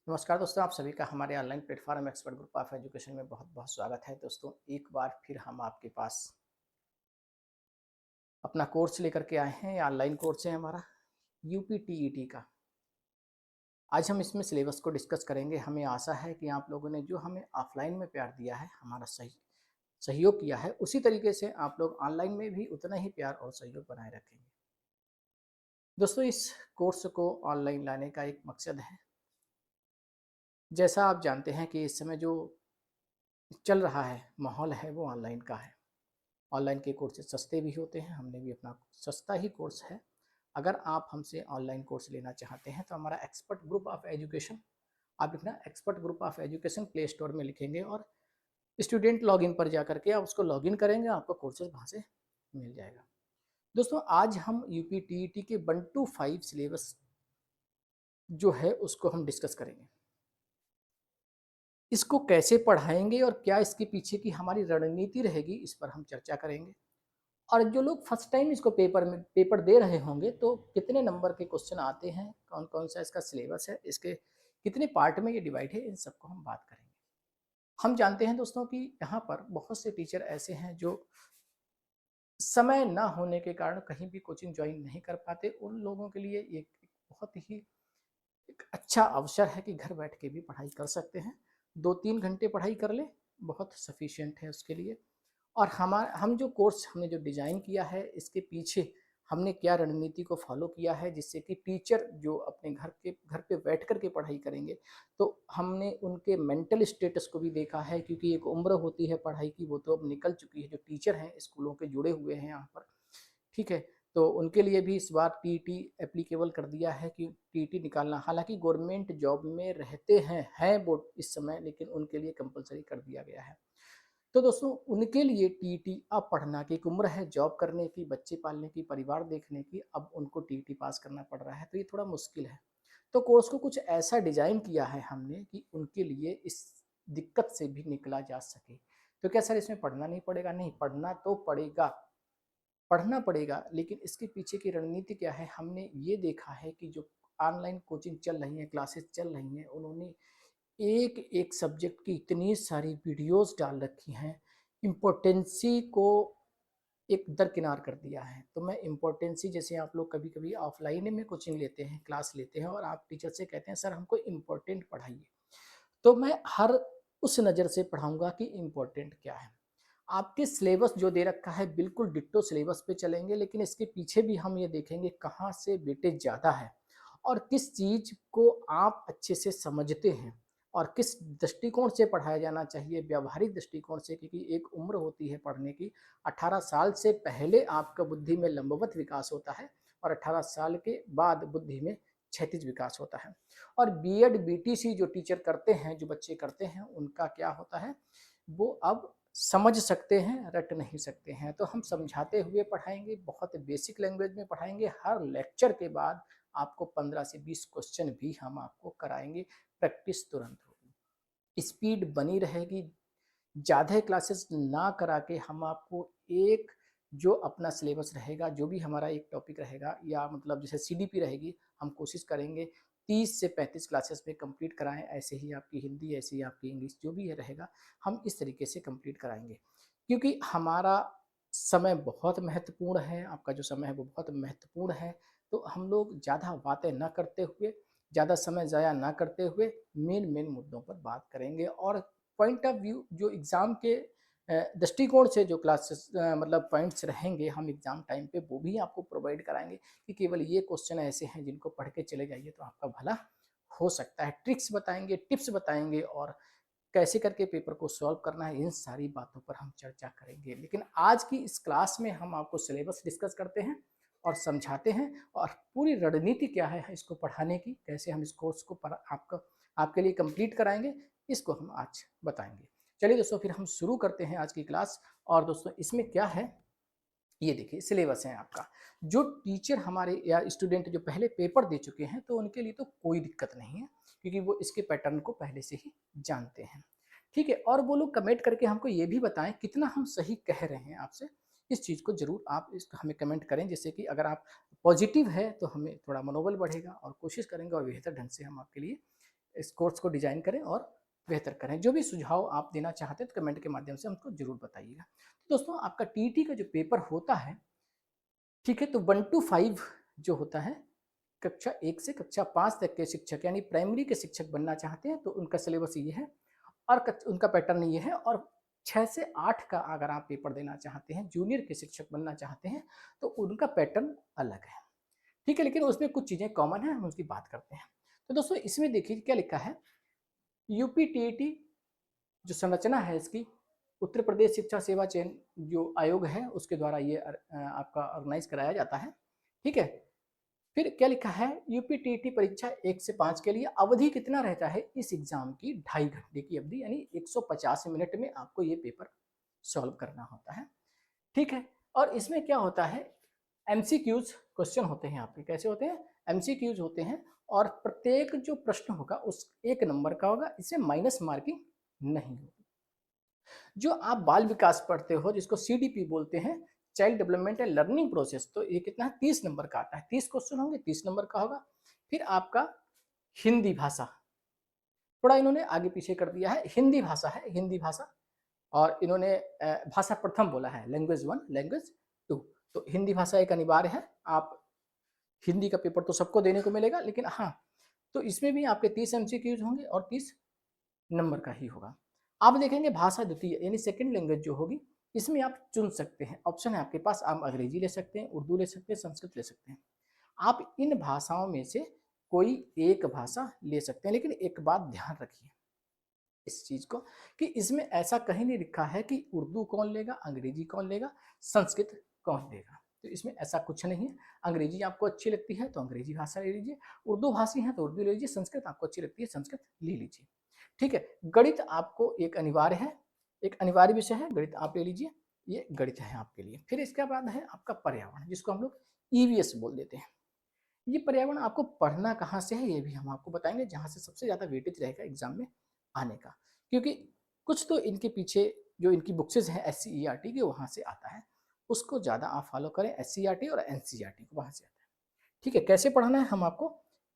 नमस्कार दोस्तों, आप सभी का हमारे online platform expert group of education में बहुत बहुत स्वागत है। दोस्तों, एक बार फिर हम आपके पास अपना कोर्स लेकर के आए हैं। ऑनलाइन कोर्स है हमारा यूपी टीईटी का। आज हम इसमें सिलेबस को डिस्कस करेंगे। हमें आशा है कि आप लोगों ने जो हमें ऑफलाइन में प्यार दिया है, हमारा सहयोग किया है, उसी तरीके से आप लोग ऑनलाइन में भी उतना ही प्यार और सहयोग बनाए रखेंगे। दोस्तों, इस कोर्स को ऑनलाइन लाने का एक मकसद है। जैसा आप जानते हैं कि इस समय जो चल रहा है माहौल है वो ऑनलाइन का है। ऑनलाइन के कोर्सेज सस्ते भी होते हैं। हमने भी अपना सस्ता ही कोर्स है। अगर आप हमसे ऑनलाइन कोर्स लेना चाहते हैं तो हमारा एक्सपर्ट ग्रुप ऑफ एजुकेशन, आप लिखना expert group of education play store में लिखेंगे और स्टूडेंट लॉगिन पर जा करके आप उसको लॉगिन करेंगे, आपको कोर्सेज वहाँ से मिल जाएगा। दोस्तों, आज हम यूपी टीईटी के 1 to 5 सिलेबस जो है उसको हम डिस्कस करेंगे। इसको कैसे पढ़ाएंगे और क्या इसके पीछे की हमारी रणनीति रहेगी, इस पर हम चर्चा करेंगे। और जो लोग फर्स्ट टाइम इसको पेपर दे रहे होंगे तो कितने नंबर के क्वेश्चन आते हैं, कौन कौन सा इसका सिलेबस है, इसके कितने पार्ट में ये डिवाइड है, इन सबको हम बात करेंगे। हम जानते हैं दोस्तों कि यहाँ पर बहुत से टीचर ऐसे हैं जो समय ना होने के कारण कहीं भी कोचिंग ज्वाइन नहीं कर पाते। उन लोगों के लिए एक बहुत ही एक अच्छा अवसर है कि घर बैठ के भी पढ़ाई कर सकते हैं। 2-3 घंटे पढ़ाई कर ले, बहुत सफिशियंट है उसके लिए। और हम जो कोर्स हमने जो डिज़ाइन किया है, इसके पीछे हमने क्या रणनीति को फॉलो किया है जिससे कि टीचर जो अपने घर पे बैठ कर के पढ़ाई करेंगे, तो हमने उनके मेंटल स्टेटस को भी देखा है, क्योंकि एक उम्र होती है पढ़ाई की, वो तो अब निकल चुकी है। जो टीचर हैं स्कूलों के जुड़े हुए हैं यहाँ पर, ठीक है, तो उनके लिए भी इस बार टीईटी एप्लीकेबल कर दिया है कि टीईटी निकालना, हालांकि गवर्नमेंट जॉब में रहते हैं वो इस समय, लेकिन उनके लिए कंपलसरी कर दिया गया है। तो दोस्तों, उनके लिए टीईटी अब पढ़ना की एक उम्र है, जॉब करने की, बच्चे पालने की, परिवार देखने की, अब उनको टीईटी पास करना पड़ रहा है, तो ये थोड़ा मुश्किल है। तो कोर्स को कुछ ऐसा डिजाइन किया है हमने कि उनके लिए इस दिक्कत से भी निकला जा सके। तो क्या सर इसमें पढ़ना नहीं पड़ेगा? नहीं, पढ़ना तो पड़ेगा, पढ़ना पड़ेगा, लेकिन इसके पीछे की रणनीति क्या है? हमने ये देखा है कि जो ऑनलाइन कोचिंग चल रही है, क्लासेस चल रही हैं, उन्होंने एक एक सब्जेक्ट की इतनी सारी वीडियोस डाल रखी हैं, इम्पोर्टेंसी को एक दरकिनार कर दिया है। तो मैं इम्पोर्टेंसी, जैसे आप लोग कभी कभी ऑफलाइन में कोचिंग लेते हैं, क्लास लेते हैं और आप टीचर से कहते हैं सर हमको इम्पोर्टेंट पढ़ाइए, तो मैं हर उस नज़र से पढ़ाऊंगा कि इम्पोर्टेंट क्या है। आपके सिलेबस जो दे रखा है बिल्कुल डिट्टो सिलेबस पे चलेंगे, लेकिन इसके पीछे भी हम ये देखेंगे कहाँ से वेटेज ज़्यादा है और किस चीज़ को आप अच्छे से समझते हैं और किस दृष्टिकोण से पढ़ाया जाना चाहिए, व्यावहारिक दृष्टिकोण से, क्योंकि एक उम्र होती है पढ़ने की। 18 साल से पहले आपका बुद्धि में लंबवत विकास होता है और 18 साल के बाद बुद्धि में क्षैतिज विकास होता है। और बीएड बीटीसी जो टीचर करते हैं, जो बच्चे करते हैं, उनका क्या होता है, वो अब समझ सकते हैं, रट नहीं सकते हैं। तो हम समझाते हुए पढ़ाएंगे, बहुत बेसिक लैंग्वेज में पढ़ाएंगे। हर लेक्चर के बाद आपको 15 से 20 क्वेश्चन भी हम आपको कराएंगे, प्रैक्टिस तुरंत होगी, स्पीड बनी रहेगी। ज़्यादा क्लासेस ना करा के हम आपको एक जो अपना सिलेबस रहेगा, जो भी हमारा एक टॉपिक रहेगा, या मतलब जैसे सीडीपी रहेगी, हम कोशिश करेंगे 30 से 35 क्लासेस में कंप्लीट कराएं। ऐसे ही आपकी हिंदी, ऐसे ही आपकी इंग्लिश, जो भी है रहेगा, हम इस तरीके से कंप्लीट कराएंगे। क्योंकि हमारा समय बहुत महत्वपूर्ण है, आपका जो समय है वो बहुत महत्वपूर्ण है। तो हम लोग ज़्यादा बातें ना करते हुए, ज़्यादा समय ज़ाया ना करते हुए मेन मेन मुद्दों पर बात करेंगे। और पॉइंट ऑफ व्यू जो एग्ज़ाम के दृष्टिकोण से जो क्लासेस मतलब पॉइंट्स रहेंगे, हम एग्ज़ाम टाइम पे वो भी आपको प्रोवाइड कराएंगे कि केवल ये क्वेश्चन ऐसे हैं जिनको पढ़ के चले जाइए तो आपका भला हो सकता है। ट्रिक्स बताएंगे, टिप्स बताएंगे और कैसे करके पेपर को सॉल्व करना है, इन सारी बातों पर हम चर्चा करेंगे। लेकिन आज की इस क्लास में हम आपको सिलेबस डिस्कस करते हैं और समझाते हैं, और पूरी रणनीति क्या है इसको पढ़ाने की, कैसे हम इस कोर्स को आपके लिए कंप्लीट कराएंगे, इसको हम आज बताएंगे। चलिए दोस्तों, फिर हम शुरू करते हैं आज की क्लास। और दोस्तों, इसमें क्या है, ये देखिए सिलेबस है आपका। जो टीचर हमारे या स्टूडेंट जो पहले पेपर दे चुके हैं, तो उनके लिए तो कोई दिक्कत नहीं है, क्योंकि वो इसके पैटर्न को पहले से ही जानते हैं, ठीक है। और वो लोग कमेंट करके हमको ये भी बताएं कितना हम सही कह रहे हैं आपसे। इस चीज़ को जरूर आप इस हमें कमेंट करें, जैसे कि अगर आप पॉजिटिव है तो हमें थोड़ा मनोबल बढ़ेगा और कोशिश करेंगे और बेहतर ढंग से हम आपके लिए इस कोर्स को डिजाइन करें और बेहतर करें। जो भी सुझाव आप देना चाहते हैं तो कमेंट के माध्यम से हमको जरूर बताइएगा। तो दोस्तों आपका टीईटी का जो पेपर होता है, ठीक है, तो 1 to 5 जो होता है, कक्षा 1 से कक्षा 5 तक के शिक्षक यानी प्राइमरी के शिक्षक बनना चाहते हैं तो उनका सिलेबस ये है और उनका पैटर्न ये है। और 6 से 8 का अगर आप पेपर देना चाहते हैं, जूनियर के शिक्षक बनना चाहते हैं तो उनका पैटर्न अलग है, ठीक है, लेकिन उसमें कुछ चीज़ें कॉमन है, हम उसकी बात करते हैं। तो दोस्तों इसमें देखिए क्या लिखा है, यूपी टीईटी जो संरचना है इसकी, उत्तर प्रदेश शिक्षा सेवा चयन जो आयोग है उसके द्वारा ये आपका ऑर्गेनाइज कराया जाता है, ठीक है। फिर क्या लिखा है, यूपी टीईटी परीक्षा 1 से 5 के लिए अवधि कितना रहता है इस एग्जाम की, 2.5 घंटे की अवधि, यानी 150 मिनट में आपको ये पेपर सॉल्व करना होता है, ठीक है। और इसमें क्या होता है, एमसीक्यूज क्वेश्चन होते हैं आपके, कैसे होते हैं, एमसीक्यूज होते हैं और प्रत्येक जो प्रश्न होगा उस 1 नंबर का होगा, इससे माइनस मार्किंग नहीं होगी। जो आप बाल विकास पढ़ते हो जिसको सीडीपी बोलते हैं, child development and learning process, तो ये कितना है, 30 नंबर का आता है, 30 क्वेश्चन होंगे, 30 नंबर का होगा। फिर आपका हिंदी भाषा, थोड़ा इन्होंने आगे पीछे कर दिया है, हिंदी भाषा है, हिंदी भाषा, और इन्होंने भाषा प्रथम बोला है, लैंग्वेज 1 लैंग्वेज 2, तो हिंदी भाषा एक अनिवार्य है। आप हिंदी का पेपर तो सबको देने को मिलेगा, लेकिन हाँ, तो इसमें भी आपके 30 एमसीक्यूज होंगे और 30 नंबर का ही होगा। आप देखेंगे भाषा द्वितीय यानी सेकंड लैंग्वेज जो होगी, इसमें आप चुन सकते हैं, ऑप्शन है आपके पास, आप अंग्रेजी ले सकते हैं, उर्दू ले सकते हैं, संस्कृत ले सकते हैं। आप इन भाषाओं में से कोई एक भाषा ले सकते हैं, लेकिन एक बात ध्यान रखिए इस चीज को कि इसमें ऐसा कहीं नहीं लिखा है कि उर्दू कौन लेगा, अंग्रेजी कौन लेगा, संस्कृत कौन लेगा, तो इसमें ऐसा कुछ नहीं है। अंग्रेजी आपको अच्छी लगती है तो अंग्रेजी भाषा ले लीजिए, उर्दू भाषी है तो उर्दू ले लीजिए, संस्कृत आपको अच्छी लगती है संस्कृत ले लीजिए, ठीक है। गणित आपको एक अनिवार्य है, एक अनिवार्य विषय है गणित, आप ले लीजिए, ये गणित है आपके लिए। फिर इसके बाद है आपका पर्यावरण, जिसको हम लोग ईवीएस बोल देते हैं। ये पर्यावरण आपको पढ़ना कहाँ से है ये भी हम आपको बताएंगे, जहाँ से सबसे ज़्यादा वेटेज रहेगा एग्जाम में आने का, क्योंकि कुछ तो इनके पीछे जो इनकी बुक्सेज हैं SCERT की वहाँ से आता है, उसको ज़्यादा आप फॉलो करें, SCERT और NCERT को वहाँ से आता है, ठीक है। कैसे पढ़ना है, हम आपको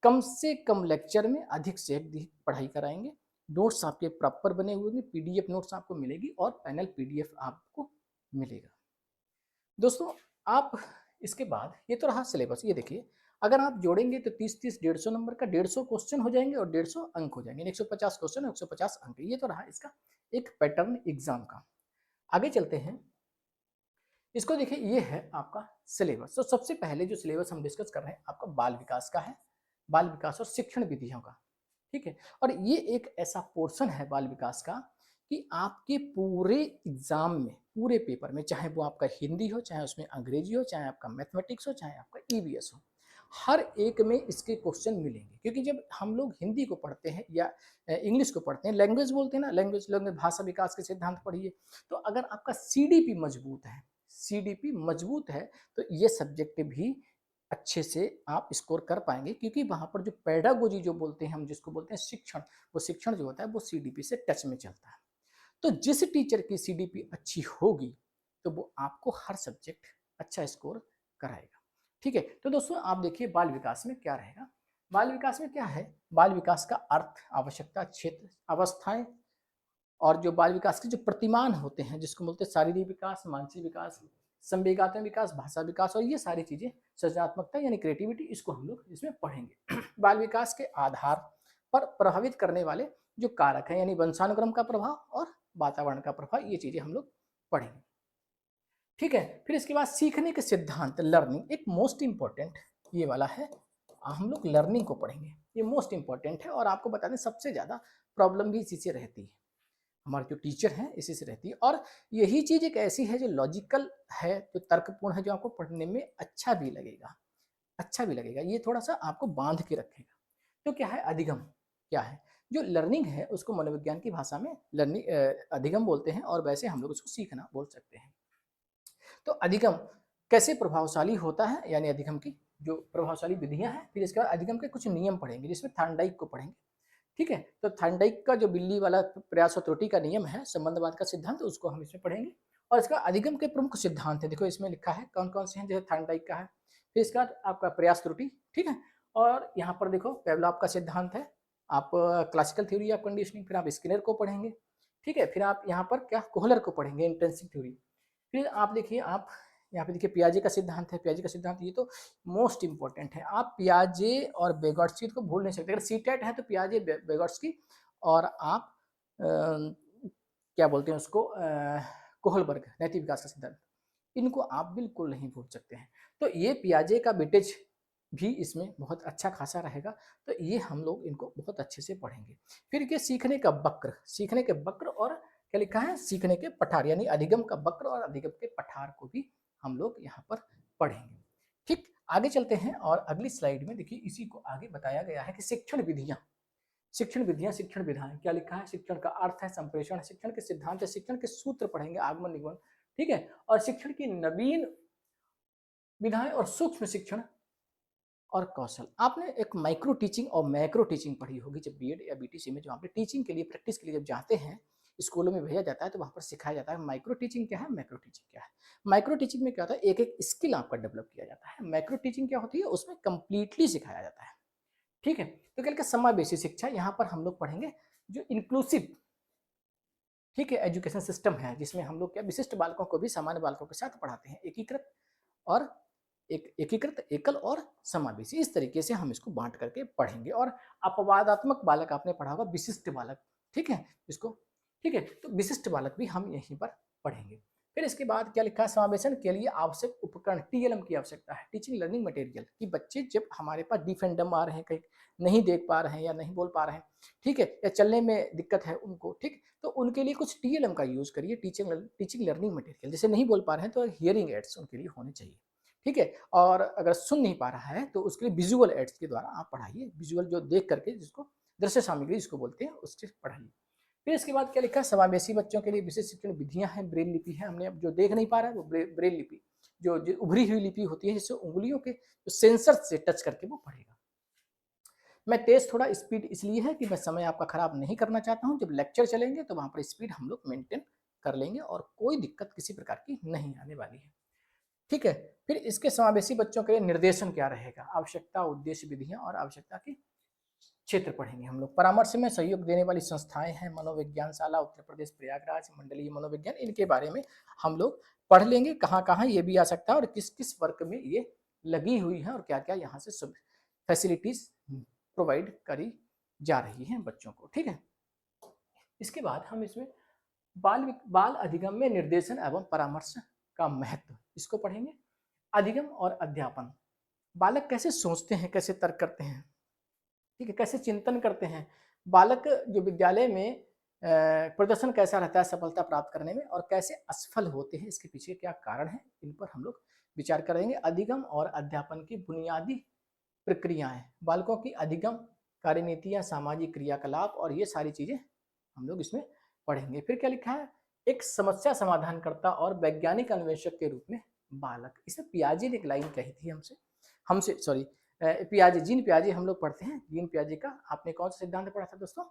कम से कम लेक्चर में अधिक से अधिक पढ़ाई कराएंगे, नोट्स आपके प्रॉपर बने हुए हैं, PDF नोट्स आपको मिलेगी और पैनल PDF आपको मिलेगा। दोस्तों आप इसके बाद, ये तो रहा सिलेबस, ये देखिए अगर आप जोड़ेंगे तो 30-30 150 नंबर का 150 क्वेश्चन हो जाएंगे और 150 अंक हो जाएंगे, 150 क्वेश्चन 150 अंक, ये तो रहा इसका एक पैटर्न एग्जाम का। आगे चलते हैं, इसको देखिए, ये है आपका सिलेबस। तो सबसे पहले जो सिलेबस हम डिस्कस कर रहे हैं आपका बाल विकास का है, बाल विकास और शिक्षण विधियों का, ठीक है। और ये एक ऐसा पोर्शन है बाल विकास का कि आपके पूरे एग्जाम में, पूरे पेपर में, चाहे वो आपका हिंदी हो, चाहे उसमें अंग्रेजी हो, चाहे आपका मैथमेटिक्स हो, चाहे आपका ईवीएस हो, हर एक में इसके क्वेश्चन मिलेंगे। क्योंकि जब हम लोग हिंदी को पढ़ते हैं या इंग्लिश को पढ़ते हैं, लैंग्वेज बोलते हैं ना, लैंग्वेज लैंग्वेज भाषा विकास के सिद्धांत पढ़िए, तो अगर आपका सीडीपी मजबूत है, सीडीपी मजबूत है, तो ये सब्जेक्ट भी अच्छे से आप स्कोर कर पाएंगे, क्योंकि वहाँ पर जो पेडागोजी जो बोलते हैं हम, जिसको बोलते हैं शिक्षण, वो शिक्षण जो होता है वो सीडीपी से टच में चलता है। तो जिस टीचर की सीडीपी अच्छी होगी तो वो आपको हर सब्जेक्ट अच्छा स्कोर कराएगा, ठीक है। तो दोस्तों आप देखिए बाल विकास में क्या रहेगा, बाल विकास में क्या है, बाल विकास का अर्थ, आवश्यकता, क्षेत्र, अवस्थाएं, और जो बाल विकास के जो प्रतिमान होते हैं जिसको बोलते हैं शारीरिक विकास, मानसिक विकास, संवेगात्मक विकास, भाषा विकास, और ये सारी चीजें, सृजनात्मकता यानी क्रिएटिविटी, इसको हम लोग इसमें पढ़ेंगे। बाल विकास के आधार पर प्रभावित करने वाले जो कारक हैं, यानी वंशानुक्रम का प्रभाव और वातावरण का प्रभाव, ये चीजें हम लोग पढ़ेंगे, ठीक है। फिर इसके बाद सीखने के सिद्धांत, लर्निंग, एक मोस्ट इंपॉर्टेंट ये वाला है, हम लोग लर्निंग को पढ़ेंगे, ये मोस्ट इंपॉर्टेंट है। और आपको बता दें सबसे ज्यादा प्रॉब्लम भी इसी से रहती है, हमारे जो टीचर हैं इसी से रहती है। और यही चीज एक ऐसी है जो लॉजिकल है, जो तर्कपूर्ण है, जो आपको पढ़ने में अच्छा भी लगेगा, अच्छा भी लगेगा, ये थोड़ा सा आपको बांध के रखेगा। तो क्या है अधिगम, क्या है, जो लर्निंग है उसको मनोविज्ञान की भाषा में लर्निंग अधिगम बोलते हैं, और वैसे हम लोग उसको सीखना बोल सकते हैं। तो अधिगम कैसे प्रभावशाली होता है, यानी अधिगम की जो प्रभावशाली विधियां हैं, फिर इसके बाद अधिगम के कुछ नियम पढ़ेंगे, जिसमें थार्नडाइक को पढ़ेंगे, ठीक है। तो थार्नडाइक का जो बिल्ली वाला प्रयास और त्रुटि का नियम है, संबंधवाद का सिद्धांत, उसको हम इसमें पढ़ेंगे। और इसका अधिगम के प्रमुख सिद्धांत है, देखो इसमें लिखा है कौन कौन से हैं, जैसे थार्नडाइक का है, फिर इसका आपका प्रयास त्रुटि, ठीक है। और यहाँ पर देखो पेवलॉव का सिद्धांत है, आप क्लासिकल थ्योरी ऑफ कंडीशनिंग, फिर आप स्किनर को पढ़ेंगे, ठीक है, फिर आप यहाँ पर क्या कोहलर को पढ़ेंगे, इंटेंसिव थ्योरी। फिर आप देखिए, आप यहाँ पे देखिए पियाजे का सिद्धांत है, पियाजे का सिद्धांत ये तो मोस्ट इंपॉर्टेंट है। आप पियाजे और बेगोट्स्की को भूल नहीं सकते। अगर सीटेट है तो पियाजे, बेगोट्स्की, और आप क्या बोलते हैं उसको, कोहलबर्ग, नैतिक विकास का सिद्धांत, इनको आप बिल्कुल नहीं भूल सकते हैं। तो ये पियाजे का वेटेज भी इसमें बहुत अच्छा खासा रहेगा, तो ये हम लोग इनको बहुत अच्छे से पढ़ेंगे। फिर ये सीखने का वक्र, सीखने के वक्र और क्या लिखा है, सीखने के पठार, यानी अधिगम का वक्र और अधिगम के पठार को भी हम लोग यहाँ पर पढ़ेंगे। ठीक, आगे चलते हैं और अगली स्लाइड में देखिए इसी को आगे बताया गया है कि शिक्षण विधियां, शिक्षण विधियां, शिक्षण विधाएं, क्या लिखा है, शिक्षण का अर्थ है, संप्रेषण है, शिक्षण के सिद्धांत है, शिक्षण के सूत्र पढ़ेंगे, आगमन निगमन, ठीक है, और शिक्षण की नवीन विधाएं और सूक्ष्म शिक्षण और कौशल। आपने एक माइक्रो टीचिंग और मैक्रो टीचिंग पढ़ी होगी जब बीएड या बीटीसी में, जो आपने टीचिंग के लिए, प्रैक्टिस के लिए जब जाते हैं, स्कूलों में भेजा जाता है तो वहाँ पर सिखाया जाता है माइक्रो टीचिंग क्या है, मैक्रो टीचिंग क्या है। माइक्रो टीचिंग में क्या होता है, एक एक स्किल आपका डेवलप किया जाता है। मैक्रो टीचिंग क्या होती है, उसमें कंप्लीटली सिखाया जाता है, ठीक है। तो क्या समावेशी शिक्षा, यहाँ पर हम लोग पढ़ेंगे जो इंक्लूसिव, ठीक है, एजुकेशन सिस्टम है, जिसमें हम लोग क्या विशिष्ट बालकों को भी सामान्य बालकों के साथ पढ़ाते हैं, एकीकृत और एकीकृत, एकल और समावेशी, इस तरीके से हम इसको बांट करके पढ़ेंगे। और अपवादात्मक बालक आपने पढ़ा होगा, विशिष्ट बालक, ठीक है, इसको, ठीक है, तो विशिष्ट बालक भी हम यहीं पर पढ़ेंगे। फिर इसके बाद क्या लिखा है, समावेशन के लिए आवश्यक उपकरण, टीएलएम की आवश्यकता है, टीचिंग लर्निंग मटेरियल, कि बच्चे जब हमारे पास डिफेंडम आ रहे हैं, कहीं नहीं देख पा रहे हैं या नहीं बोल पा रहे हैं, ठीक है, या चलने में दिक्कत है उनको, ठीक, तो उनके लिए कुछ टीएलएम का यूज करिए, टीचिंग लर्निंग मटेरियल। जैसे नहीं बोल पा रहे हैं तो हियरिंग एड्स उनके लिए होने चाहिए, ठीक है। और अगर सुन नहीं पा रहा है तो उसके लिए विजुअल एड्स के द्वारा आप पढ़ाइए, विजुअल जो देख करके, जिसको दृश्य सामग्री जिसको बोलते हैं, उससे पढ़ाइए। फिर इसके बाद क्या लिखा है, समावेशी बच्चों के लिए विशेष शिक्षण विधियां हैं, ब्रेल लिपि है, हमने अब जो देख नहीं पा रहा है वो ब्रेल लिपि, जो उभरी हुई लिपि होती है, जिससे उंगलियों के सेंसर से टच करके वो पढ़ेगा। मैं तेज थोड़ा स्पीड इसलिए है कि मैं समय आपका खराब नहीं करना चाहता हूं, जब लेक्चर चलेंगे तो वहां पर स्पीड हम लोग मेंटेन कर लेंगे और कोई दिक्कत किसी प्रकार की नहीं आने वाली है, ठीक है। फिर इसके समावेशी बच्चों के लिए निर्देशन क्या रहेगा, आवश्यकता, उद्देश्य, विधियां और आवश्यकता के क्षेत्र पढ़ेंगे हम लोग। परामर्श में सहयोग देने वाली संस्थाएं हैं, मनोविज्ञान शाला, उत्तर प्रदेश प्रयागराज, मंडलीय मनोविज्ञान, इनके बारे में हम लोग पढ़ लेंगे, कहाँ कहाँ ये भी आ सकता है और किस किस वर्ग में ये लगी हुई है और क्या क्या यहाँ से फैसिलिटीज प्रोवाइड करी जा रही हैं बच्चों को, ठीक है। इसके बाद हम इसमें बाल अधिगम में निर्देशन एवं परामर्श का महत्व, इसको पढ़ेंगे। अधिगम और अध्यापन, बालक कैसे सोचते हैं, कैसे तर्क करते हैं, ठीक है, कैसे चिंतन करते हैं, बालक जो विद्यालय में प्रदर्शन कैसा रहता है सफलता प्राप्त करने में, और कैसे असफल होते हैं, इसके पीछे क्या कारण है, इन पर हम लोग विचार करेंगे। अधिगम और अध्यापन की बुनियादी प्रक्रियाएं, बालकों की अधिगम कार्यनीतियां, सामाजिक क्रियाकलाप, और ये सारी चीजें हम लोग इसमें पढ़ेंगे। फिर क्या लिखा है, एक समस्या समाधानकर्ता और वैज्ञानिक अन्वेषक के रूप में बालक, इसमें पियाजे ने एक लाइन कही थी हमसे हमसे सॉरी पियाजे, जीन पियाजे हम लोग पढ़ते हैं, जीन पियाजे का आपने कौन सा सिद्धांत पढ़ा था दोस्तों,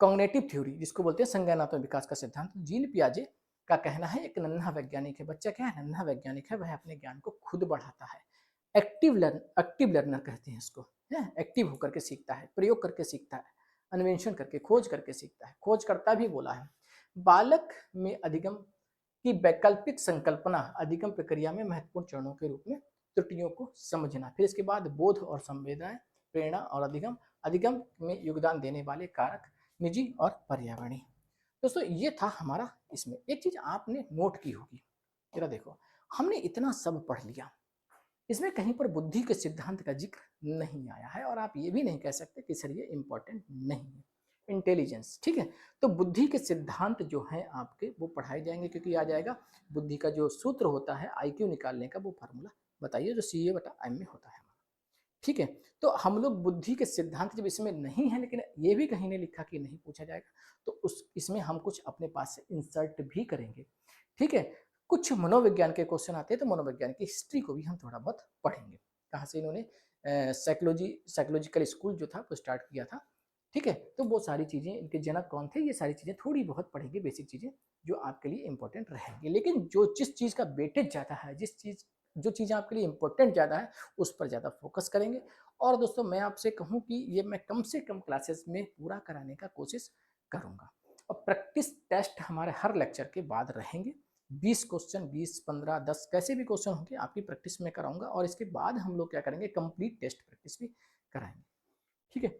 कॉग्निटिव थ्योरी, जिसको बोलते हैं संज्ञानात्मक विकास का सिद्धांत। जीन पियाजे का कहना है, एक नन्हा वैज्ञानिक है, बच्चा क्या है, नन्हा वैज्ञानिक है, वह अपने ज्ञान को खुद बढ़ाता है, एक्टिव लर्नर कहते हैं इसको, है, एक्टिव होकर के सीखता है, प्रयोग करके सीखता है, अन्वेषण करके, खोज करके सीखता है, खोज करता भी बोला है। बालक में अधिगम की वैकल्पिक संकल्पना, अधिगम प्रक्रिया में महत्वपूर्ण चरणों के रूप में त्रुटियों को समझना। फिर इसके बाद बोध और संवेदनाएं, प्रेरणा और अधिगम, अधिगम में योगदान देने वाले कारक, निजी और पर्यावरणीय। दोस्तों ये था हमारा, इसमें एक चीज आपने नोट की होगी, जरा देखो, हमने इतना सब पढ़ लिया, इसमें कहीं पर बुद्धि के सिद्धांत का जिक्र नहीं आया है, और आप ये भी नहीं कह सकते कि सर ये इंपॉर्टेंट नहीं है। इंटेलिजेंस, ठीक है, तो बुद्धि के सिद्धांत जो हैं आपके वो पढ़ाए जाएंगे, क्योंकि आ जाएगा बुद्धि का जो सूत्र होता है आईक्यू निकालने का, वो फार्मूला बताइए जो CA/M में होता है, ठीक है। तो हम लोग बुद्धि के सिद्धांत जब इसमें नहीं है, लेकिन ये भी कहीं ने लिखा कि नहीं पूछा जाएगा, तो उस इसमें हम कुछ अपने पास से इंसर्ट भी करेंगे, ठीक है। कुछ मनोविज्ञान के क्वेश्चन आते हैं, तो मनोविज्ञान की हिस्ट्री को भी हम थोड़ा बहुत पढ़ेंगे, कहाँ से इन्होंने साइकोलॉजिकल स्कूल जो था वो स्टार्ट किया था, ठीक है। तो वो सारी चीज़ें, इनके जनक कौन थे, ये सारी चीज़ें थोड़ी बहुत पढ़ेंगे, बेसिक चीज़ें जो आपके लिए इंपॉर्टेंट रहेंगी। लेकिन जो जिस चीज़ का वेटेज ज़्यादा है, जो चीज़ आपके लिए इंपॉर्टेंट ज़्यादा है, उस पर ज़्यादा फोकस करेंगे, और दोस्तों मैं आपसे कहूँ कि ये मैं कम से कम क्लासेस में पूरा कराने का कोशिश करूँगा। और प्रैक्टिस टेस्ट हमारे हर लेक्चर के बाद रहेंगे। 20 क्वेश्चन, 20, 15, 10 कैसे भी क्वेश्चन होंगे आपकी प्रैक्टिस में कराऊंगा, और इसके बाद हम लोग क्या करेंगे, कंप्लीट टेस्ट प्रैक्टिस भी कराएंगे। ठीक है,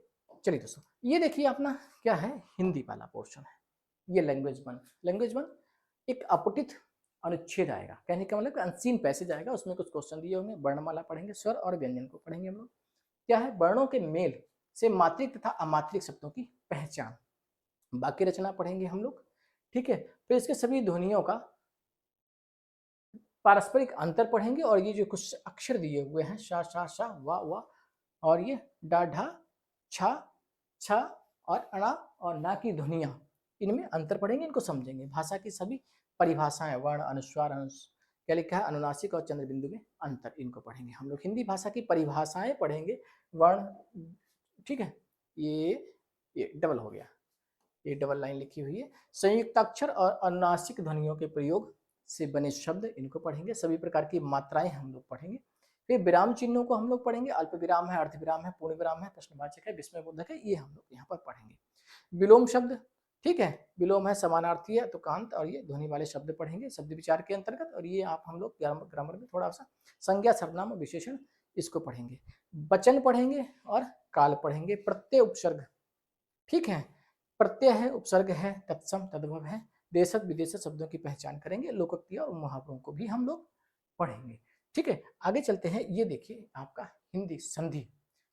चलिए दोस्तों ये देखिए अपना क्या है, हिंदी वाला पोर्शन है। ये लैंग्वेज वन एक अपठित अनुच्छेद आएगा, कहने का मतलब अनसीन पैसेज आएगा, उसमें कुछ क्वेश्चन दिए होंगे, वर्णमाला पढ़ेंगे, स्वर और व्यंजन को पढ़ेंगे हम लोग। क्या है, वर्णों के मेल से मात्रिक तथा अमात्रिक शब्दों की पहचान, वाक्य रचना पढ़ेंगे हम लोग। ठीक है, फिर इसके सभी ध्वनियों का पारस्परिक अंतर पढ़ेंगे, और ये जो कुछ अक्षर दिए हुए हैं, शा शा शा वा वा, और ये डा ढा छा छा और अणा और ना की ध्वनियां, इनमें अंतर पढ़ेंगे, इनको समझेंगे। भाषा की सभी परिभाषाएं, वर्ण, अनुस्वार, क्या लिखा है, अनुनासिक और चंद्र बिंदु में अंतर, इनको पढ़ेंगे हम लोग। हिंदी भाषा की परिभाषाएं पढ़ेंगे, वर्ण, ठीक है, ये डबल हो गया, ये डबल लाइन लिखी हुई है। संयुक्ताक्षर और अनुनासिक ध्वनियों के प्रयोग से बने शब्द, इनको पढ़ेंगे। सभी प्रकार की मात्राएं हम लोग पढ़ेंगे। फिर विराम चिन्हों को हम लोग पढ़ेंगे, अल्प विराम है, अर्ध विराम है, पूर्ण विराम है, प्रश्नवाचक है, विस्मयबोधक है, ये हम लोग यहाँ पर पढ़ेंगे। विलोम शब्द, ठीक है, विलोम है, समानार्थी है, तुकांत और ये ध्वनि वाले शब्द पढ़ेंगे शब्द विचार के अंतर्गत। और ये आप हम लोग ग्रामर में थोड़ा सा संज्ञा, सर्वनाम, विशेषण, इसको पढ़ेंगे। वचन पढ़ेंगे और काल पढ़ेंगे। प्रत्यय, उपसर्ग, ठीक है, प्रत्यय है, उपसर्ग है, तत्सम, तद्भव है, देशक विदेशक शब्दों की पहचान करेंगे। लोकोक्तियां और मुहावरों को भी हम लोग पढ़ेंगे। ठीक है, आगे चलते हैं। ये देखिए आपका हिंदी संधि,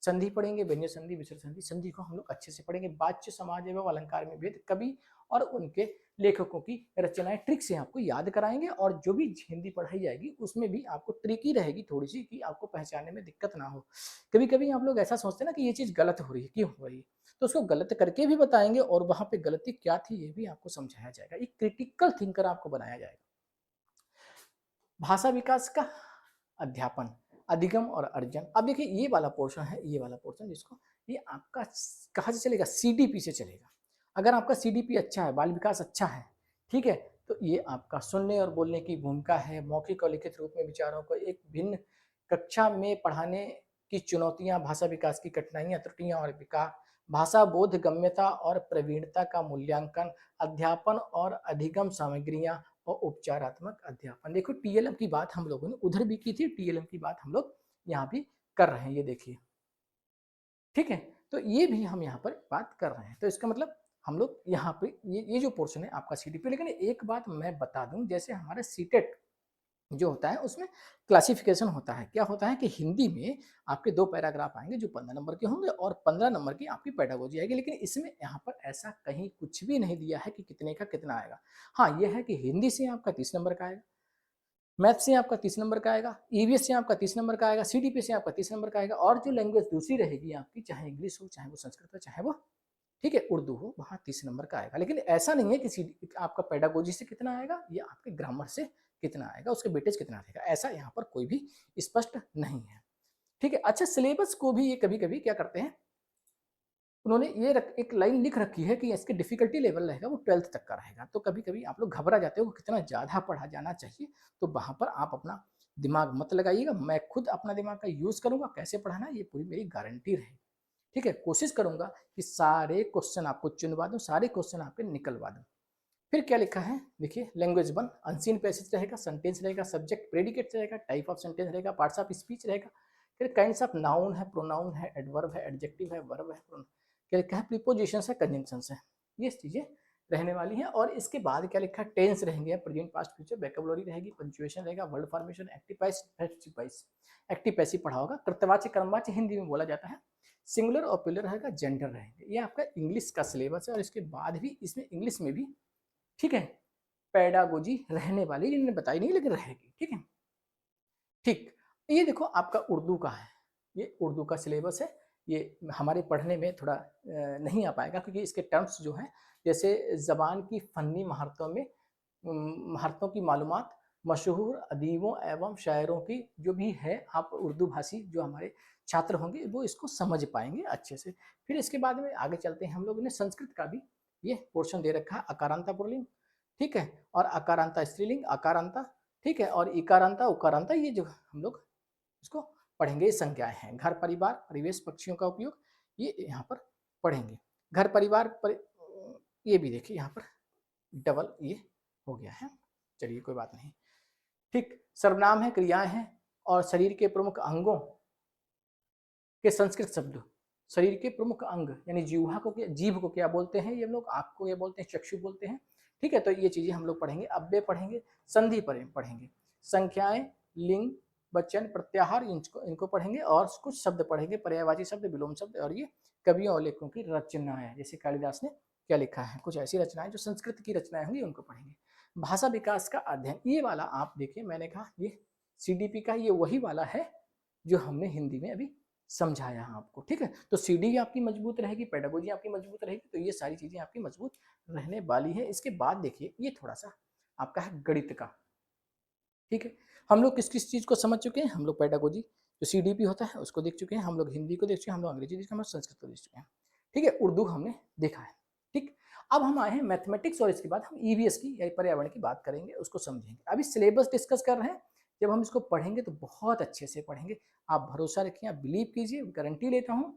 संधि पढ़ेंगे, व्यंजन संधि, विसर्ग संधि, संधि को हम लोग अच्छे से पढ़ेंगे। वाच्य, समाज एवं अलंकार में भेद, कवि और उनके लेखकों की रचनाएं ट्रिक से आपको याद कराएंगे। और जो भी हिंदी पढ़ाई जाएगी उसमें भी आपको ट्रिकी रहेगी थोड़ी सी, कि आपको पहचानने में दिक्कत ना हो। कभी कभी आप लोग ऐसा सोचते हैं ना कि ये चीज गलत हो रही है, क्यों हो रही है, तो उसको गलत करके भी बताएंगे, और वहां पे गलती क्या थी ये भी आपको समझाया जाएगा। एक क्रिटिकल थिंकर आपको बनाया जाएगा। भाषा विकास का अध्यापन, अधिगम और अर्जन। अब देखिए ये वाला पोर्शन है, ये वाला पोर्शन जिसको, ये आपका कहाँ से चलेगा, सीडीपी से चलेगा। अगर आपका सीडीपी अच्छा है, बाल विकास अच्छा है, ठीक है, तो ये आपका सुनने और बोलने की भूमिका है, मौखिक और लिखित रूप में विचारों को एक भिन्न कक्षा में पढ़ाने की चुनौतियां, भाषा विकास की कठिनाइयां, त्रुटियां और विकास, भाषा बोध गम्यता और प्रवीणता का मूल्यांकन, अध्यापन और अधिगम सामग्रियां और उपचारात्मक अध्यापन। देखो टीएलएम की बात हम लोगों ने उधर भी की थी, टीएलएम की बात हम लोग यहाँ भी कर रहे हैं, ये देखिए, ठीक है, तो ये भी हम यहाँ पर बात कर रहे हैं। तो इसका मतलब हम लोग यहाँ पे ये जो पोर्शन है आपका सीडीपी। लेकिन एक बात मैं बता दूं, जैसे हमारा सीटेट जो होता है उसमें क्लासिफिकेशन होता है। क्या होता है कि हिंदी में आपके 2 पैराग्राफ आएंगे जो 15 नंबर के होंगे, और 15 नंबर की आपकी पेडागोजी आएगी। लेकिन इसमें यहाँ पर ऐसा कहीं कुछ भी नहीं दिया है कि कितने का कितना आएगा। हाँ, यह है कि हिंदी से आपका 30 नंबर का आएगा, मैथ से आपका 30 नंबर का आएगा, ईवीएस से आपका 30 नंबर का आएगा, सीडीपी से आपका 30 नंबर का आएगा, और जो लैंग्वेज दूसरी रहेगी आपकी, चाहे इंग्लिश हो, चाहे वो संस्कृत हो, चाहे वो, ठीक है, उर्दू हो, वहाँ 30 नंबर का आएगा। लेकिन ऐसा नहीं है कि आपका पेडागोजी से कितना आएगा या आपके ग्रामर से कितना आएगा, उसके वेटेज कितना रहेगा, ऐसा यहाँ पर कोई भी स्पष्ट नहीं है। ठीक है, अच्छा, सिलेबस को भी ये कभी कभी क्या करते हैं, उन्होंने एक लाइन लिख रखी है कि इसके डिफिकल्टी लेवल रहेगा वो 12th तक का रहेगा। तो कभी कभी आप लोग घबरा जाते हो कि कितना ज़्यादा पढ़ा जाना चाहिए, तो वहाँ पर आप अपना दिमाग मत लगाइएगा। मैं खुद अपना दिमाग का यूज़ करूँगा, कैसे पढ़ाना ये पूरी मेरी गारंटी रहेगी। ठीक है, कोशिश करूंगा कि सारे क्वेश्चन आपको चुनवा दूं, सारे क्वेश्चन आपके निकलवा दूं। फिर क्या लिखा है, देखिए, लैंग्वेज 1 अनसीन पैसेज रहेगा, सेंटेंस रहेगा, सब्जेक्ट प्रेडिकेट रहेगा, टाइप ऑफ सेंटेंस रहेगा, पार्ट्स ऑफ स्पीच रहेगा, फिर काइंड्स ऑफ नाउन है, प्रोनाउन है, एडवर्ब है, एडजेक्टिव है, वर्ब है, क्या लिखा है, प्रीपोजिशंस है, कंजंक्शंस है, ये चीजें रहने वाली हैं। और इसके बाद क्या लिखा है, टेंस रहेंगे, प्रेजेंट, पास्ट, फ्यूचर, वोकैबुलरी रहेगी, पंक्चुएशन रहेगा, word formation, active passive voice, active passive पढ़ा होगा, कृतवाच्य कर्मवाच्य हिंदी में बोला जाता है, सिंगुलर और प्लूरल रहेगा, जेंडर रहेंगे। ये आपका इंग्लिश का सिलेबस है, और इसके बाद भी इसमें इंग्लिश में भी, ठीक है, पेडागोजी रहने वाली, जिन्होंने बताई नहीं लेकिन रहेगी। ठीक है, ठीक, ये देखो आपका उर्दू का है, ये उर्दू का सिलेबस है। ये हमारे पढ़ने में थोड़ा नहीं आ पाएगा, क्योंकि इसके टर्म्स जो हैं, जैसे ज़बान की फ़न्नी महारतों में, महारतों की मालूमात, मशहूर अदीबों एवं शायरों की जो भी है, आप उर्दू भाषी जो हमारे छात्र होंगे वो इसको समझ पाएंगे अच्छे से। फिर इसके बाद में आगे चलते हैं, हम लोग ने संस्कृत का भी ये पोर्शन दे रखा है, अकारांता पुल्लिंग, ठीक है, और अकारांता स्त्रीलिंग, अकारांता, ठीक है, और इकारांता, उकारांता, ये जो हम लोग इसको पढ़ेंगे। ये संज्ञाएं हैं, घर, परिवार, परिवेश, पक्षियों का उपयोग, ये यहाँ पर पढ़ेंगे। घर, परिवार, ये भी देखिए यहाँ पर डबल ये हो गया है, चलिए कोई बात नहीं। ठीक, सर्वनाम है, क्रियाएं हैं और शरीर के प्रमुख अंगों के संस्कृत शब्द। शरीर के प्रमुख अंग यानी जीवा को क्या, जीभ को क्या बोलते हैं ये लोग, आँख को ये बोलते हैं, चक्षु बोलते हैं। ठीक है, तो ये चीजें हम लोग पढ़ेंगे। अव्यय पढ़ेंगे, संधि पढ़ेंगे, संख्याएं, लिंग, वचन, प्रत्याहार, इनको पढ़ेंगे और कुछ शब्द पढ़ेंगे, पर्यायवाची शब्द, विलोम शब्द, और ये कवियों और लेखकों की रचनाएं, जैसे कालिदास ने क्या लिखा है, कुछ ऐसी रचनाएं जो संस्कृत की रचनाएं होंगी उनको पढ़ेंगे। भाषा विकास का अध्ययन, ये वाला आप देखिए, मैंने कहा ये CDP का ये वही वाला है जो हमने हिंदी में अभी समझाया आपको। ठीक है, तो CD आपकी मजबूत रहेगी, पेडागोजी आपकी मजबूत रहेगी, तो ये सारी चीजें आपकी मजबूत रहने वाली है। इसके बाद देखिए ये थोड़ा सा आपका है गणित का। ठीक है, हम लोग किस किस चीज को समझ चुके हैं, हम लोग पेडागोजी जो CDP होता है उसको देख चुके हैं, हम लोग हिंदी को देख चुके हैं, हम लोग अंग्रेजी देख चुके हैं, हम लोग संस्कृत को देख चुके हैं। ठीक है, उर्दू हमने देखा है। ठीक, अब हम आए हैं मैथमेटिक्स और इसके बाद हम EVS की या पर्यावरण की बात करेंगे, उसको समझेंगे। अभी सिलेबस डिस्कस कर रहे हैं, जब हम इसको पढ़ेंगे तो बहुत अच्छे से पढ़ेंगे। आप भरोसा रखिए, आप बिलीव कीजिए, गारंटी लेता हूँ।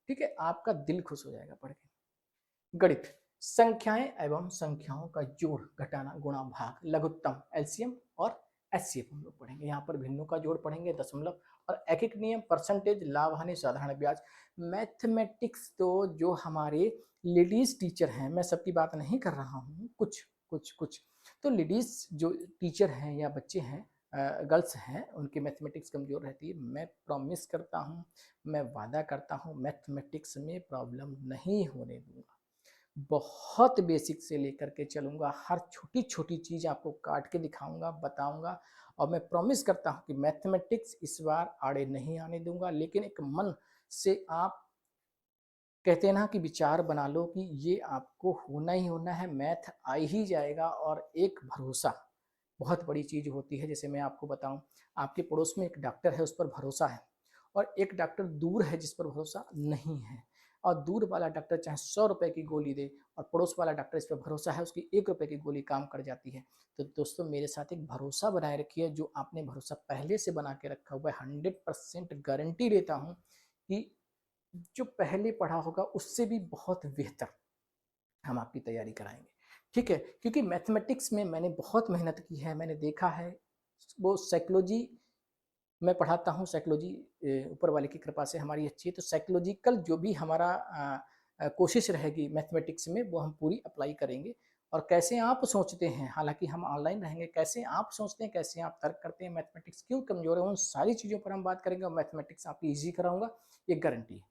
ठीक है, आपका दिल खुश हो जाएगा पढ़ के। गणित, संख्याएं एवं संख्याओं का जोड़, घटाना, गुणा, भाग, लघुत्तम, LCM और HCF हम लोग पढ़ेंगे। यहाँ पर भिन्नों का जोड़ पढ़ेंगे, दशमलव और एक एक नियम, परसेंटेज, लाभ हानि, साधारण ब्याज। मैथमेटिक्स तो जो हमारे लेडीज टीचर हैं, मैं सबकी बात नहीं कर रहा हूँ, कुछ कुछ कुछ तो लेडीज जो टीचर हैं या बच्चे हैं, गर्ल्स हैं, उनकी मैथमेटिक्स कमजोर रहती है। मैं प्रॉमिस करता हूँ, मैं वादा करता हूँ, मैथमेटिक्स में प्रॉब्लम नहीं होने दूंगा। बहुत बेसिक से लेकर के चलूंगा, हर छोटी छोटी चीज आपको काट के दिखाऊंगा, बताऊंगा, और मैं प्रॉमिस करता हूं कि मैथमेटिक्स इस बार आड़े नहीं आने दूंगा। लेकिन एक मन से आप कहते हैं ना कि विचार बना लो कि ये आपको होना ही होना है, मैथ आ ही जाएगा। और एक भरोसा बहुत बड़ी चीज होती है। जैसे मैं आपको बताऊं, आपके पड़ोस में एक डॉक्टर है, उस पर भरोसा है, और एक डॉक्टर दूर है जिस पर भरोसा नहीं है। और दूर वाला डॉक्टर चाहे 100 रुपए की गोली दे, और पड़ोस वाला डॉक्टर इस पर भरोसा है, उसकी 1 रुपए की गोली काम कर जाती है। तो दोस्तों मेरे साथ एक भरोसा बनाए रखिए, जो आपने भरोसा पहले से बना के रखा हुआ है। 100% गारंटी लेता हूँ कि जो पहले पढ़ा होगा उससे भी बहुत बेहतर हम आपकी तैयारी कराएंगे। ठीक है, क्योंकि मैथमेटिक्स में मैंने बहुत मेहनत की है, मैंने देखा है। वो साइकोलॉजी मैं पढ़ाता हूँ, साइकोलॉजी ऊपर वाले की कृपा से हमारी अच्छी है, तो साइकोलॉजिकल जो भी हमारा कोशिश रहेगी मैथमेटिक्स में, वो हम पूरी अप्लाई करेंगे। और कैसे आप सोचते हैं, हालांकि हम ऑनलाइन रहेंगे, कैसे आप सोचते हैं, कैसे आप तर्क करते हैं, मैथमेटिक्स क्यों कमजोर है, उन सारी चीज़ों पर हम बात करेंगे, और मैथमेटिक्स आपकी ईजी कराऊंगा, ये गारंटी है।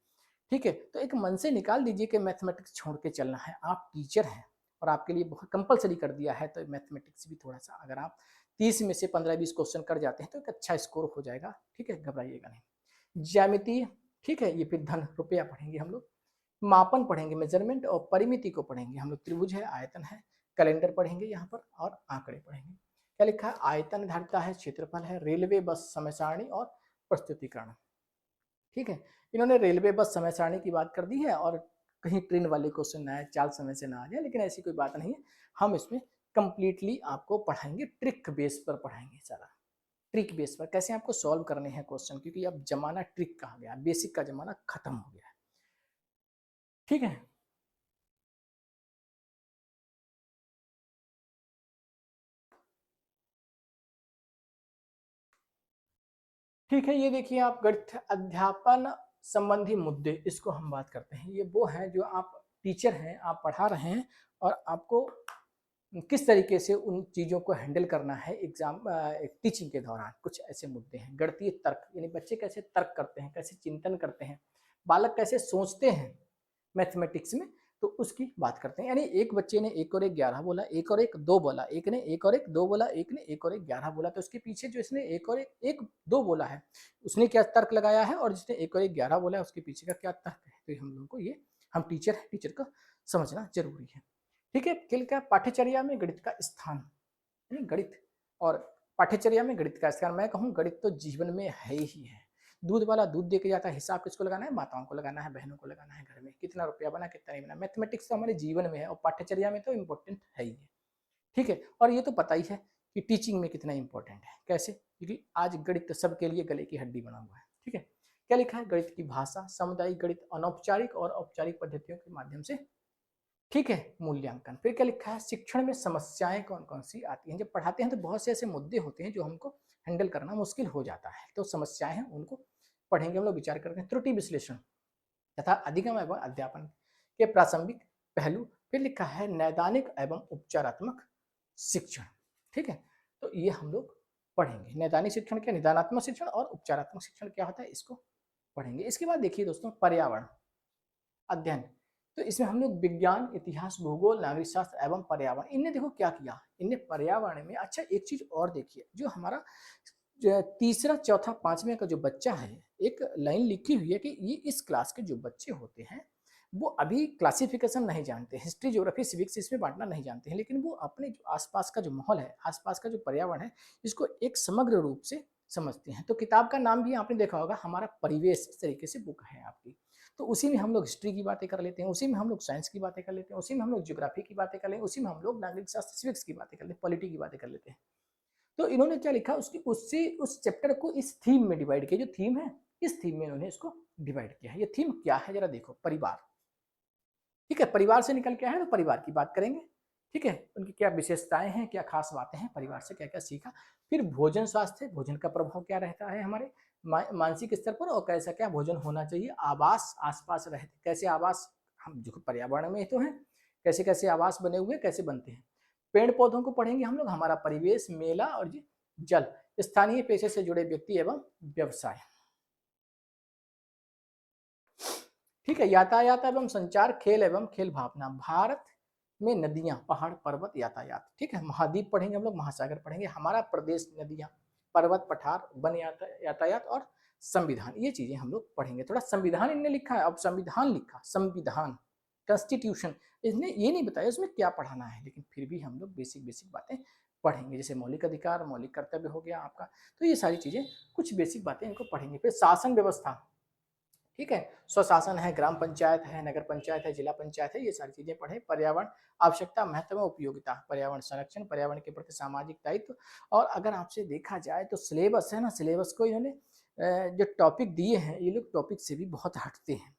ठीक है, तो एक मन से निकाल दीजिए कि मैथमेटिक्स छोड़ के चलना है। आप टीचर हैं और आपके लिए बहुत कंपलसरी कर दिया है, तो मैथमेटिक्स भी थोड़ा सा, अगर आप 30 में से 15-20 क्वेश्चन कर जाते हैं तो एक अच्छा स्कोर हो जाएगा। ठीक है, घबराइएगा नहीं। ज्यामिति, ठीक है, ये फिर धन रुपया पढ़ेंगे हम लोग। मापन पढ़ेंगे, मेजरमेंट, और परिमिति को पढ़ेंगे हम लोग। त्रिभुज है, आयतन है, कैलेंडर पढ़ेंगे यहाँ पर, और आंकड़े पढ़ेंगे। क्या लिखा है, आयतन, धारिता है, क्षेत्रफल है, रेलवे बस समय सारणी और प्रस्तुतिकरण। ठीक है, इन्होंने रेलवे बस समय सारणी की बात कर दी है, और कहीं ट्रेन वाले क्वेश्चन ना आए, चाल समय से ना आ जाए, लेकिन ऐसी कोई बात नहीं है। हम इसमें कंप्लीटली आपको पढ़ाएंगे, ट्रिक बेस पर पढ़ाएंगे सारा। ट्रिक बेस पर कैसे आपको सॉल्व करने हैं क्वेश्चन, क्योंकि अब जमाना ट्रिक का आ गया, बेसिक का जमाना खत्म हो गया है। ठीक है, ठीक है, ये देखिए आप गणित अध्यापन संबंधी मुद्दे, इसको हम बात करते हैं। ये वो है जो आप टीचर हैं, आप पढ़ा रहे हैं, और आपको किस तरीके से उन चीज़ों को हैंडल करना है एग्जाम टीचिंग के दौरान। कुछ ऐसे मुद्दे हैं, गणितीय तर्क, यानी बच्चे कैसे तर्क करते हैं, कैसे चिंतन करते हैं, बालक कैसे सोचते हैं मैथमेटिक्स में, तो उसकी बात करते हैं। यानी एक बच्चे ने 1 और 1 11 बोला, 1 और 1 2 बोला, एक ने 1 और 1 2 बोला, एक ने 1 और 1 11 बोला, तो उसके पीछे जो इसने 1 और 1 2 बोला है, उसने क्या तर्क लगाया है, और जिसने 1 और 1 11 बोला है उसके पीछे का क्या तर्क है। तो हम लोगों को ये, हम टीचर हैं, टीचर को समझना जरूरी है। ठीक है, खेल का पाठ्यचर्या में गणित का स्थान, गणित और पाठ्यचर्या में गणित का स्थान, मैं कहूँ गणित तो जीवन में है ही है। दूध वाला दूध दे के जाता है, हिसाब किसको लगाना है, माताओं को लगाना है, बहनों को लगाना है, घर में कितना रुपया बना कितना नहीं बना। मैथमेटिक्स तो हमारे जीवन में है, और पाठ्यचर्या में तो इम्पोर्टेंट है ही है। ठीक है, और ये तो पता ही है कि टीचिंग में कितना इंपॉर्टेंट है, कैसे, क्योंकि आज गणित सबके लिए गले की हड्डी बना हुआ है। ठीक है। क्या लिखा है, गणित की भाषा, सामुदायिक गणित, अनौपचारिक और औपचारिक पद्धतियों के माध्यम से, ठीक है, मूल्यांकन। फिर क्या लिखा है, शिक्षण में समस्याएं कौन कौन सी आती हैं। जब पढ़ाते हैं तो बहुत से ऐसे मुद्दे होते हैं जो हमको हैंडल करना मुश्किल हो जाता है, तो समस्याएं हैं उनको पढ़ेंगे हम लोग, विचार करते हैं। त्रुटि विश्लेषण तथा अधिगम एवं अध्यापन के प्रासंगिक पहलू। फिर लिखा है नैदानिक एवं उपचारात्मक शिक्षण, ठीक है। तो ये हम लोग पढ़ेंगे। नैदानिक शिक्षण क्या, निदानात्मक शिक्षण, और उपचारात्मक शिक्षण क्या होता है, इसको पढ़ेंगे। इसके बाद देखिए दोस्तों, पर्यावरण अध्ययन। तो इसमें हम लोग विज्ञान, इतिहास, भूगोल, नागरिक शास्त्र एवं पर्यावरण, इनने देखो क्या किया, इनने पर्यावरण में, अच्छा एक चीज और देखिए, जो हमारा तीसरा चौथा पांचवें का जो बच्चा है, एक लाइन लिखी हुई है कि ये इस क्लास के जो बच्चे होते हैं वो अभी क्लासिफिकेशन नहीं जानते, हिस्ट्री, ज्योग्राफी, सिविक्स इसमें बांटना नहीं जानते हैं, लेकिन वो अपने जो आसपास का जो माहौल है, आसपास का जो पर्यावरण है, इसको एक समग्र रूप से समझते हैं। तो किताब का नाम भी आपने देखा होगा, हमारा परिवेश, इस तरीके से बुक है आपकी। तो उसी में हम लोग हिस्ट्री की बातें कर लेते हैं, उसी में हम लोग साइंस की बातें कर लेते हैं, उसी में हम लोग ज्योग्राफी की बातें कर लेते हैं, उसी में हम लोग नागरिक शास्त्र, सिविक्स की बातें कर लेते हैं, पॉलिटी की बातें कर लेते हैं। तो इन्होंने क्या लिखा, उसकी उससे उस चैप्टर को इस थीम में डिवाइड किया, जो थीम है इस थीम में इन्होंने इसको डिवाइड किया है। ये थीम क्या है जरा देखो, परिवार, ठीक है, परिवार से निकल के आए तो परिवार की बात करेंगे, ठीक है, उनकी क्या विशेषताएं हैं, क्या खास बातें हैं, परिवार से क्या क्या सीखा। फिर भोजन स्वास्थ्य, भोजन का प्रभाव क्या रहता है हमारे मानसिक स्तर पर, और कैसा क्या भोजन होना चाहिए। आवास, आसपास रहते कैसे आवास, हम जो पर्यावरण में तो है, कैसे कैसे आवास बने हुए, कैसे बनते हैं। पेड़ पौधों को पढ़ेंगे हम लोग, हमारा परिवेश, मेला और जल, स्थानीय पेशे से जुड़े व्यक्ति एवं व्यवसाय, ठीक है। यातायात एवं संचार, खेल एवं खेल भावना, भारत में नदियां, पहाड़, पर्वत, यातायात, ठीक है। महाद्वीप पढ़ेंगे हम लोग, महासागर पढ़ेंगे, हमारा प्रदेश, नदियां, पर्वत, पठार, वन, यातायात और संविधान, ये चीजें हम लोग पढ़ेंगे। थोड़ा संविधान इनने लिखा है, अब संविधान लिखा, संविधान, कॉन्स्टिट्यूशन, इसने ये नहीं बताया इसमें क्या पढ़ाना है, लेकिन फिर भी हम लोग बेसिक बेसिक बातें पढ़ेंगे, जैसे मौलिक अधिकार, मौलिक कर्तव्य हो गया आपका। तो ये सारी चीजें, कुछ बेसिक बातें इनको पढ़ेंगे। फिर शासन व्यवस्था, ठीक है, स्वशासन है, ग्राम पंचायत है, नगर पंचायत है, जिला पंचायत है, ये सारी चीजें पढ़े। पर्यावरण, आवश्यकता, महत्व, उपयोगिता, पर्यावरण संरक्षण, पर्यावरण के प्रति सामाजिक दायित्व। और अगर आपसे देखा जाए तो सिलेबस है ना, सिलेबस को इन्होंने जो टॉपिक दिए हैं, ये लोग टॉपिक से भी बहुत हटते हैं।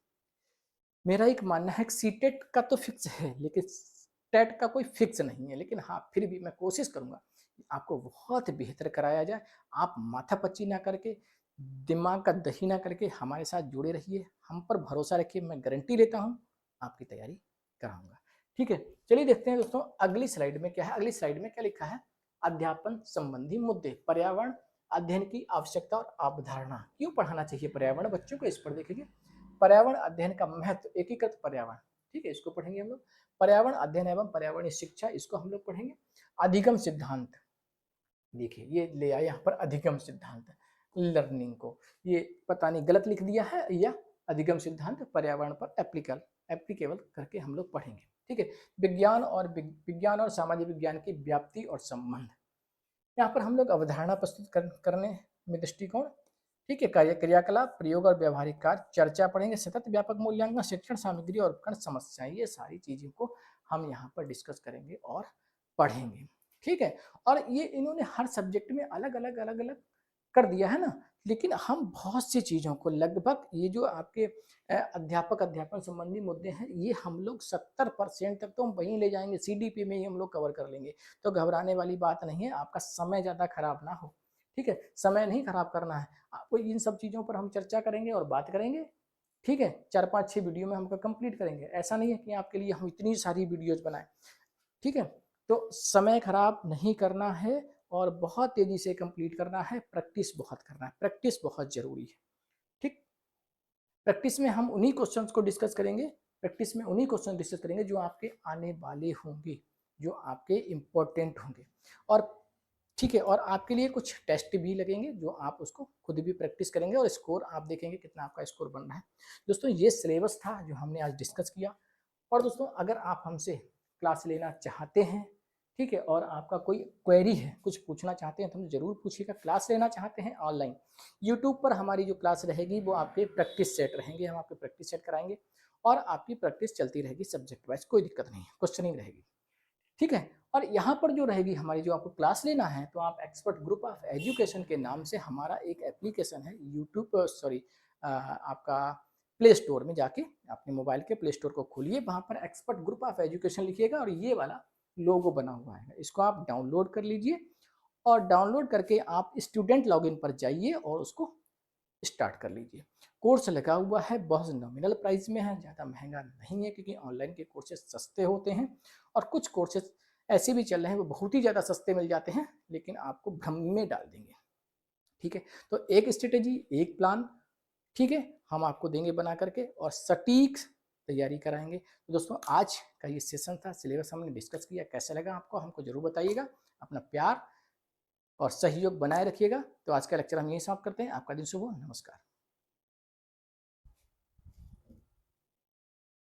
मेरा एक मानना है कि सीटेट का तो फिक्स है, लेकिन टेट का कोई फिक्स नहीं है, लेकिन हाँ फिर भी मैं कोशिश करूंगा आपको बहुत बेहतर कराया जाए। आप माथापच्ची ना करके, दिमाग का दही ना करके हमारे साथ जुड़े रहिए, हम पर भरोसा रखिए, मैं गारंटी लेता हूँ आपकी तैयारी कराऊंगा, ठीक है। चलिए देखते हैं दोस्तों अगली स्लाइड में क्या है। अगली स्लाइड में क्या लिखा है, अध्यापन संबंधी मुद्दे, पर्यावरण अध्ययन की आवश्यकता और अवधारणा, क्यों पढ़ाना चाहिए पर्यावरण बच्चों को, इस पर देखेंगे। पर्यावरण अध्ययन का महत्व, एकीकृत पर्यावरण, ठीक है, इसको पढ़ेंगे हम लोग। पर्यावरण अध्ययन एवं पर्यावरणीय शिक्षा, इसको हम लोग पढ़ेंगे। अधिगम सिद्धांत, देखिए ये ले आया यहाँ पर अधिगम सिद्धांत, लर्निंग को ये पता नहीं गलत लिख दिया है, या अधिगम सिद्धांत पर्यावरण पर एप्लीकेबल करके हम लोग पढ़ेंगे, ठीक है। विज्ञान और सामाजिक विज्ञान की व्याप्ति और संबंध, यहाँ पर हम लोग अवधारणा प्रस्तुत करने में दृष्टिकोण, ठीक है, कार्य, क्रियाकलाप, प्रयोग और व्यवहारिक कार्य, चर्चा पढ़ेंगे, सतत व्यापक मूल्यांकन, शिक्षण सामग्री और उपकरण, समस्याएं, ये सारी चीजों को हम यहाँ पर डिस्कस करेंगे और पढ़ेंगे, ठीक है। और ये इन्होंने हर सब्जेक्ट में अलग अलग अलग अलग कर दिया है ना, लेकिन हम बहुत सी चीज़ों को लगभग, ये जो आपके अध्यापन संबंधी मुद्दे हैं, ये हम लोग 70% तक तो हम वहीं ले जाएंगे, CDP में ही हम लोग कवर कर लेंगे। तो घबराने वाली बात नहीं है, आपका समय ज़्यादा खराब ना हो, ठीक है, समय नहीं खराब करना है आपको। इन सब चीज़ों पर हम चर्चा करेंगे और बात करेंगे, ठीक है। 4-5-6 वीडियो में हम कंप्लीट करेंगे, ऐसा नहीं है कि आपके लिए हम इतनी सारी वीडियोज बनाएं, ठीक है। तो समय खराब नहीं करना है और बहुत तेजी से कंप्लीट करना है, प्रैक्टिस बहुत करना है, प्रैक्टिस बहुत जरूरी है, ठीक। प्रैक्टिस में हम उन्हीं क्वेश्चंस को डिस्कस करेंगे, प्रैक्टिस में उन्हीं क्वेश्चन डिस्कस करेंगे जो आपके आने वाले होंगे, जो आपके इम्पोर्टेंट होंगे। और ठीक है, और आपके लिए कुछ टेस्ट भी लगेंगे जो आप उसको खुद भी प्रैक्टिस करेंगे और स्कोर आप देखेंगे कितना आपका स्कोर बन रहा है। दोस्तों ये सिलेबस था जो हमने आज डिस्कस किया। और दोस्तों अगर आप हमसे क्लास लेना चाहते हैं, ठीक है, और आपका कोई क्वेरी है, कुछ पूछना चाहते हैं तो हमें ज़रूर पूछिएगा। क्लास लेना चाहते हैं ऑनलाइन, यूट्यूब पर हमारी जो क्लास रहेगी वो आपके प्रैक्टिस सेट रहेंगे, हम आपके प्रैक्टिस सेट कराएंगे और आपकी प्रैक्टिस चलती रहेगी सब्जेक्ट वाइज, कोई दिक्कत नहीं है, क्वेश्चनिंग रहेगी, ठीक है। और यहाँ पर जो रहेगी हमारी, जो आपको क्लास लेना है, तो आप एक्सपर्ट ग्रुप ऑफ एजुकेशन के नाम से हमारा एक एप्लीकेशन है यूट्यूब, सॉरी आपका प्ले स्टोर में जाके अपने मोबाइल के प्ले स्टोर को खोलिए, वहाँ पर एक्सपर्ट ग्रुप ऑफ एजुकेशन लिखिएगा और ये वाला लोगो बना हुआ है, इसको आप डाउनलोड कर लीजिए और डाउनलोड करके आप स्टूडेंट लॉगिन पर जाइए और उसको स्टार्ट कर लीजिए। कोर्स लगा हुआ है, बहुत नॉमिनल प्राइस में है, ज़्यादा महंगा नहीं है, क्योंकि ऑनलाइन के कोर्सेज सस्ते होते हैं और कुछ कोर्सेज ऐसे भी चल रहे हैं वो बहुत ही ज़्यादा सस्ते मिल जाते हैं, लेकिन आपको भ्रम में डाल देंगे। ठीक है, तो एक स्ट्रेटेजी, एक प्लान, ठीक है, हम आपको देंगे बना करके और सटीक तैयारी कराएंगे। तो दोस्तों, आज का ये सेशन था, सिलेबस हमने डिस्कस किया, कैसा लगा आपको हमको जरूर बताइएगा। अपना प्यार और सहयोग बनाए रखिएगा। तो आज का लेक्चर हम यहीं समाप्त करते हैं। आपका दिन शुभ हो। नमस्कार।